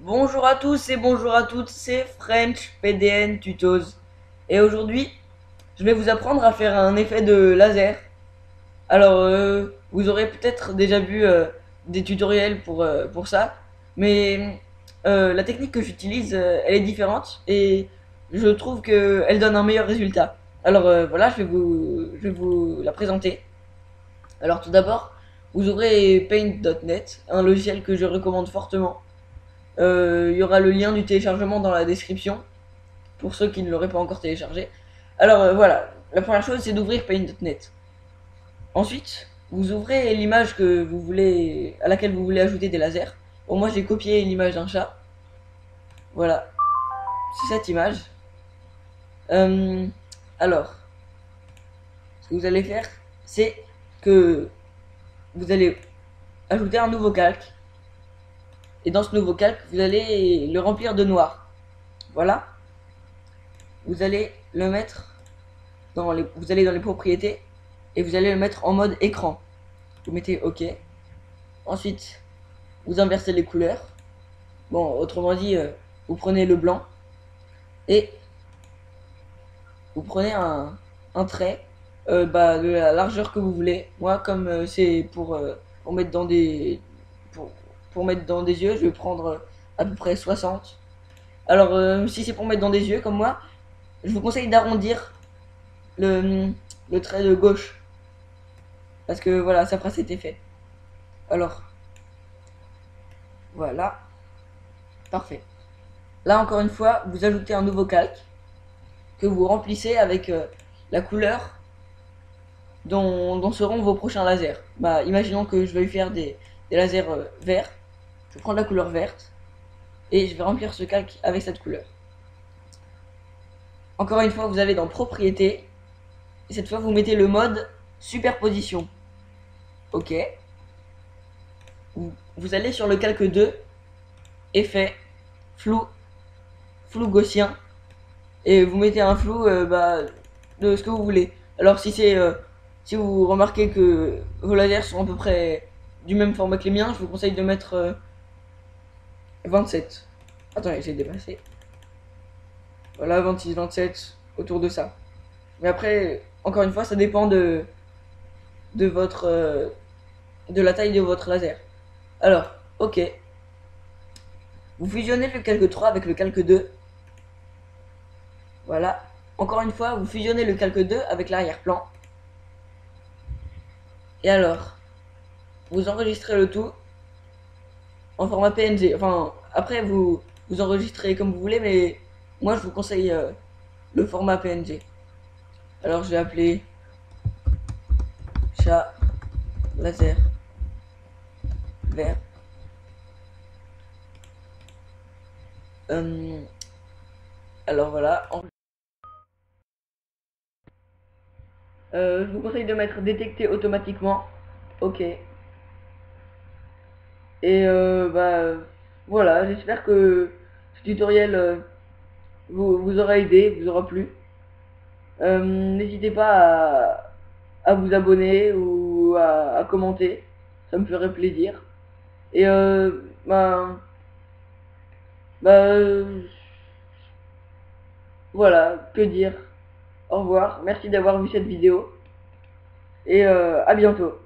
Bonjour à tous et bonjour à toutes, c'est French PDN Tutos. Et aujourd'hui, je vais vous apprendre à faire un effet de laser. Alors, vous aurez peut-être déjà vu des tutoriels pour ça, mais la technique que j'utilise, elle est différente et je trouve qu'elle donne un meilleur résultat. Alors voilà, je vais vous la présenter. Alors tout d'abord, vous aurez Paint.net, un logiciel que je recommande fortement. Il y aura le lien du téléchargement dans la description pour ceux qui ne l'auraient pas encore téléchargé. Alors voilà, la première chose c'est d'ouvrir Paint.net. Ensuite, vous ouvrez l'image que vous voulez, à laquelle vous voulez ajouter des lasers. Bon, moi j'ai copié l'image d'un chat. Voilà, c'est cette image. Euh, alors, ce que vous allez faire, c'est que vous allez ajouter un nouveau calque. Et dans ce nouveau calque, vous allez le remplir de noir. Voilà. Vous allez le mettre vous allez dans les propriétés et vous allez le mettre en mode écran. Vous mettez OK. Ensuite, vous inversez les couleurs. Bon, autrement dit, vous prenez le blanc et vous prenez un trait de la largeur que vous voulez. Moi, comme c'est pour mettre dans pour, pour mettre dans des yeux, je vais prendre à peu près 60. Alors, si c'est pour mettre dans des yeux comme moi, je vous conseille d'arrondir le, le trait de gauche parce que voilà, ça fera cet effet. Alors, voilà, parfait. Là, encore une fois, vous ajoutez un nouveau calque que vous remplissez avec la couleur dont seront vos prochains lasers. Bah, imaginons que je vais faire des lasers verts. Je prends la couleur verte et je vais remplir ce calque avec cette couleur. Encore une fois, vous allez dans Propriétés et cette fois, vous mettez le mode Superposition. OK. Vous allez sur le calque 2, Effet, Flou, Flou gaussien et vous mettez un flou de ce que vous voulez. Alors si vous remarquez que vos lasers sont à peu près du même format que les miens, je vous conseille de mettre 27. Attendez, j'ai dépassé. Voilà, 26, 27, autour de ça. Mais après, encore une fois, ça dépend de votre de la taille de votre laser. Alors, ok. Vous fusionnez le calque 3 avec le calque 2. Voilà. Encore une fois, vous fusionnez le calque 2 avec l'arrière-plan. Et alors, vous enregistrez le tout en format PNG. Enfin, après, vous enregistrez comme vous voulez, mais moi, je vous conseille le format PNG. Alors, je vais appeler chat laser vert. Euh, alors voilà. Je vous conseille de mettre détecté automatiquement. Ok. Et voilà, j'espère que ce tutoriel vous aura aidé, vous aura plu. N'hésitez pas à vous abonner ou à commenter, ça me ferait plaisir. Et voilà, que dire. Au revoir, merci d'avoir vu cette vidéo et à bientôt.